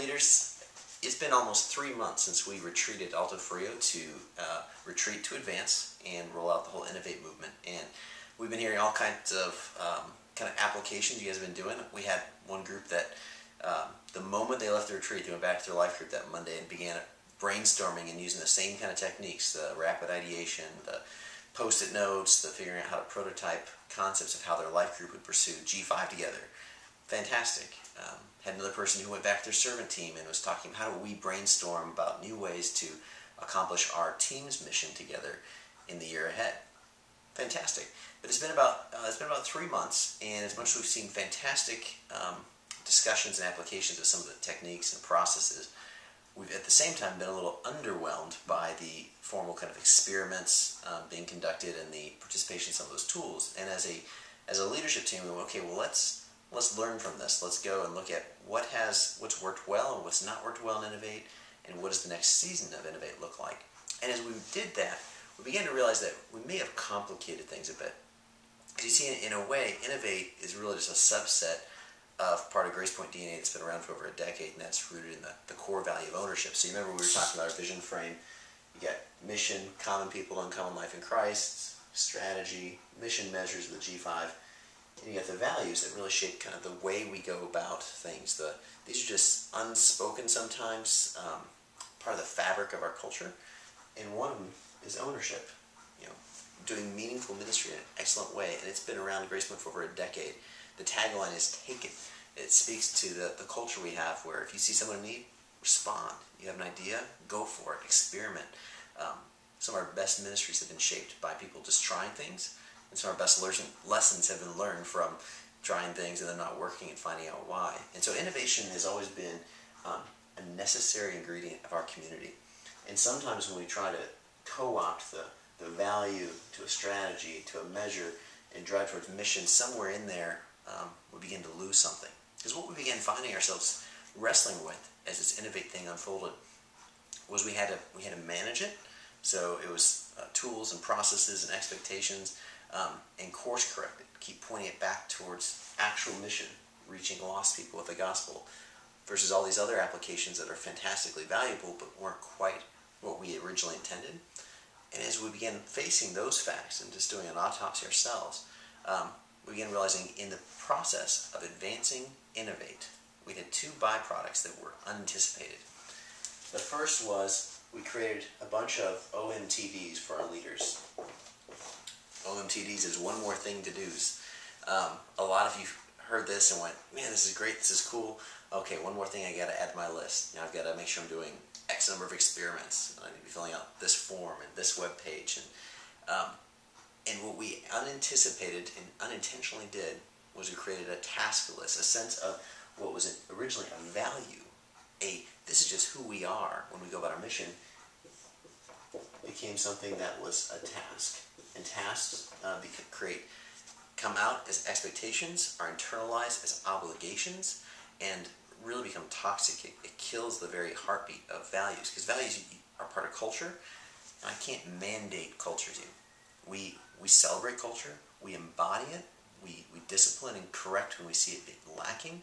leaders, it's been almost 3 months since we retreated Alto Frio to Retreat to Advance and roll out the whole Innovate movement. And we've been hearing all kinds of kind of applications you guys have been doing. We had one group that the moment they left the retreat, they went back to their life group that Monday and began brainstorming and using the same kind of techniques, the rapid ideation, the post-it notes, the figuring out how to prototype concepts of how their life group would pursue G5 together. Fantastic. Had another person who went back to their servant team and was talking about how do we brainstorm about new ways to accomplish our team's mission together in the year ahead. Fantastic. But it's been about 3 months, and as much as we've seen fantastic discussions and applications of some of the techniques and processes, we've at the same time been a little underwhelmed by the formal kind of experiments being conducted and the participation in some of those tools. And as a leadership team, we went, okay, well let's learn from this. Let's go and look at what's worked well and what's not worked well in Innovate, and what does the next season of Innovate look like. And as we did that, we began to realize that we may have complicated things a bit. Because you see, in a way, Innovate is really just a subset of part of GracePoint DNA that's been around for over a decade, and that's rooted in the core value of ownership. So you remember we were talking about our vision frame. You got mission, common people, uncommon life in Christ, strategy, mission measures of the G5, and you got the values that really shape kind of the way we go about things. These are just unspoken sometimes, part of the fabric of our culture, and one of them is ownership. Doing meaningful ministry in an excellent way, and it's been around GracePoint for over a decade. The tagline is "Take it." It speaks to the culture we have, where if you see someone in need, respond. You have an idea, go for it, experiment. Some of our best ministries have been shaped by people just trying things, and some of our best lessons have been learned from trying things and then not working and finding out why. And so innovation has always been a necessary ingredient of our community. And sometimes when we try to co-opt the value to a strategy, to a measure, and drive towards mission, somewhere in there we begin to lose something. Because what we began finding ourselves wrestling with as this Innovate thing unfolded was we had to manage it. So it was tools and processes and expectations, and course correct it, keep pointing it back towards actual mission, reaching lost people with the gospel, versus all these other applications that are fantastically valuable but weren't quite what we originally intended. And as we began facing those facts and just doing an autopsy ourselves, we began realizing in the process of advancing Innovate, we had two byproducts that were unanticipated. The first was we created a bunch of OMTDs for our leaders. OMTDs is one more thing to do's. A lot of you heard this and went, man, this is great, this is cool. Okay, one more thing I got to add to my list. Now I've got to make sure I'm doing X number of experiments. I need to be filling out this form and this web page. And what we unanticipated and unintentionally did was we created a task list, a sense of what was originally a value. This is just who we are when we go about our mission, became something that was a task. And tasks come out as expectations, are internalized as obligations, and really become toxic. It kills the very heartbeat of values, because values are part of culture, and I can't mandate culture to you. We celebrate culture, we embody it, we discipline and correct when we see it being lacking,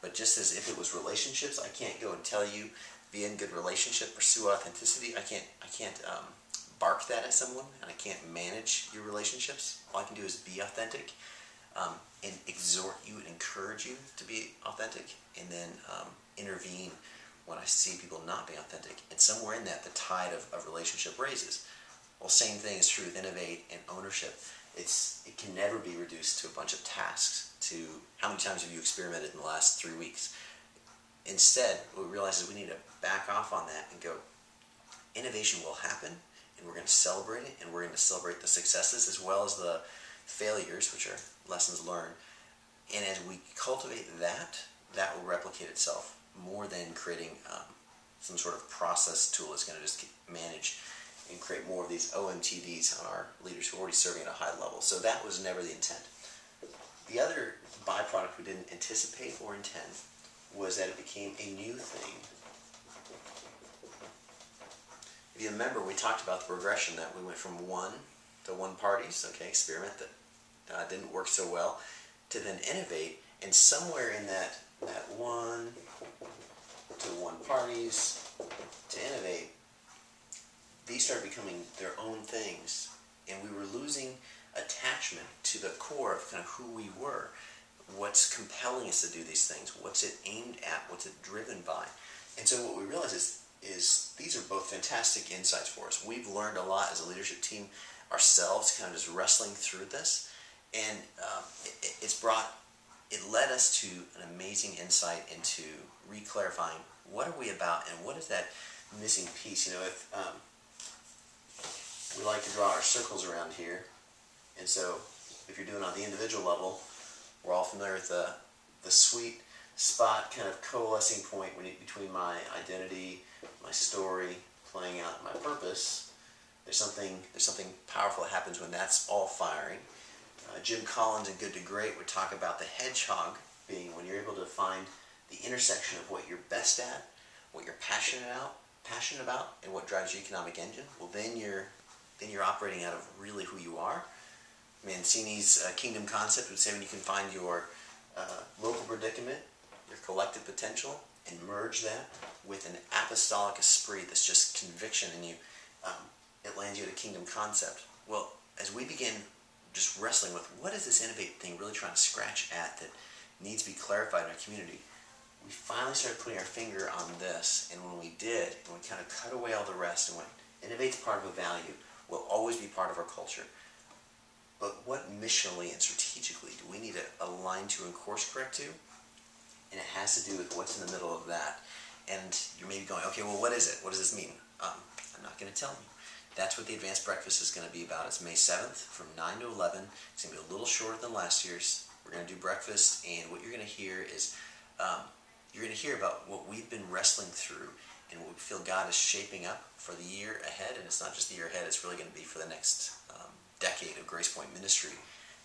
but just as if it was relationships, I can't go and tell you, be in good relationship, pursue authenticity. I can't bark that at someone, and I can't manage your relationships. All I can do is be authentic, and exhort you and encourage you to be authentic, and then intervene when I see people not being authentic. And somewhere in that, the tide of relationship raises. Well, same thing is true with Innovate and ownership. It can never be reduced to a bunch of tasks, to how many times have you experimented in the last 3 weeks. Instead, what we realize is we need to back off on that and go, innovation will happen, and we're going to celebrate it, and we're going to celebrate the successes as well as the failures, which are lessons learned. And as we cultivate that will replicate itself more than creating some sort of process tool that's going to just manage and create more of these OMTDs on our leaders who are already serving at a high level. So that was never the intent. The other byproduct we didn't anticipate or intend was that it became a new thing. If you remember, we talked about the progression that we went from one to one parties, okay, experiment that didn't work so well, to then Innovate, and somewhere in that one to parties to innovate, these started becoming their own things, and we were losing attachment to the core of kind of who we were. What's compelling us to do these things? What's it aimed at? What's it driven by? And so what we realize is these are both fantastic insights for us. We've learned a lot as a leadership team ourselves, kind of just wrestling through this, and it led us to an amazing insight into re-clarifying what are we about and what is that missing piece. You know, if we like to draw our circles around here, and so if you're doing it on the individual level, we're all familiar with the sweet spot kind of coalescing point between my identity, my story, playing out my purpose. There's something powerful that happens when that's all firing. Jim Collins in Good to Great would talk about the hedgehog being when you're able to find the intersection of what you're best at, what you're passionate about, and what drives your economic engine. Well, then you're operating out of really who you are. Mancini's kingdom concept would say when you can find your local predicament, your collective potential, and merge that with an apostolic esprit that's just conviction in you, it lands you at a kingdom concept. Well, as we begin just wrestling with what is this innovate thing really trying to scratch at that needs to be clarified in our community, we finally started putting our finger on this, and when we did, and we kind of cut away all the rest and went, innovate's part of a value, will always be part of our culture. But what missionally and strategically do we need to align to and course correct to? And it has to do with what's in the middle of that. And you're maybe going, okay, well, what is it? What does this mean? I'm not going to tell you. That's what the Advanced Breakfast is going to be about. It's May 7th from 9 to 11. It's going to be a little shorter than last year's. We're going to do breakfast, and what you're going to hear is you're going to hear about what we've been wrestling through and what we feel God is shaping up for the year ahead. And it's not just the year ahead, it's really going to be for the next decade of Grace Point ministry,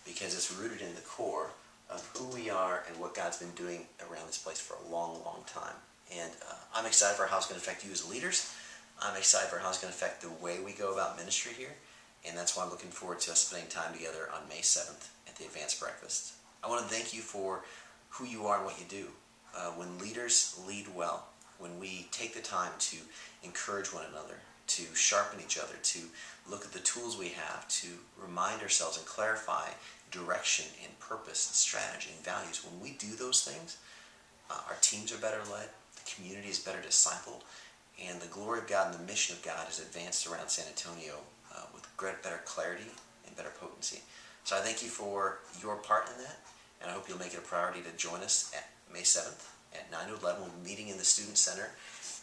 because it's rooted in the core of who we are and what God's been doing around this place for a long, long time. And I'm excited for how it's going to affect you as leaders. I'm excited for how it's going to affect the way we go about ministry here. And that's why I'm looking forward to us spending time together on May 7th at the Advanced Breakfast. I want to thank you for who you are and what you do. When leaders lead well, when we take the time to encourage one another, to sharpen each other, to look at the tools we have, to remind ourselves and clarify direction and purpose and strategy and values. When we do those things, our teams are better led, the community is better discipled, and the glory of God and the mission of God is advanced around San Antonio with better clarity and better potency. So I thank you for your part in that, and I hope you'll make it a priority to join us at May 7th at 9 to 11. We'll be meeting in the Student Center,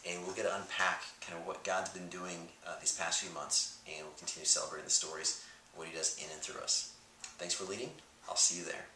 and we'll get to unpack kind of what God's been doing these past few months, and we'll continue celebrating the stories of what He does in and through us. Thanks for leading. I'll see you there.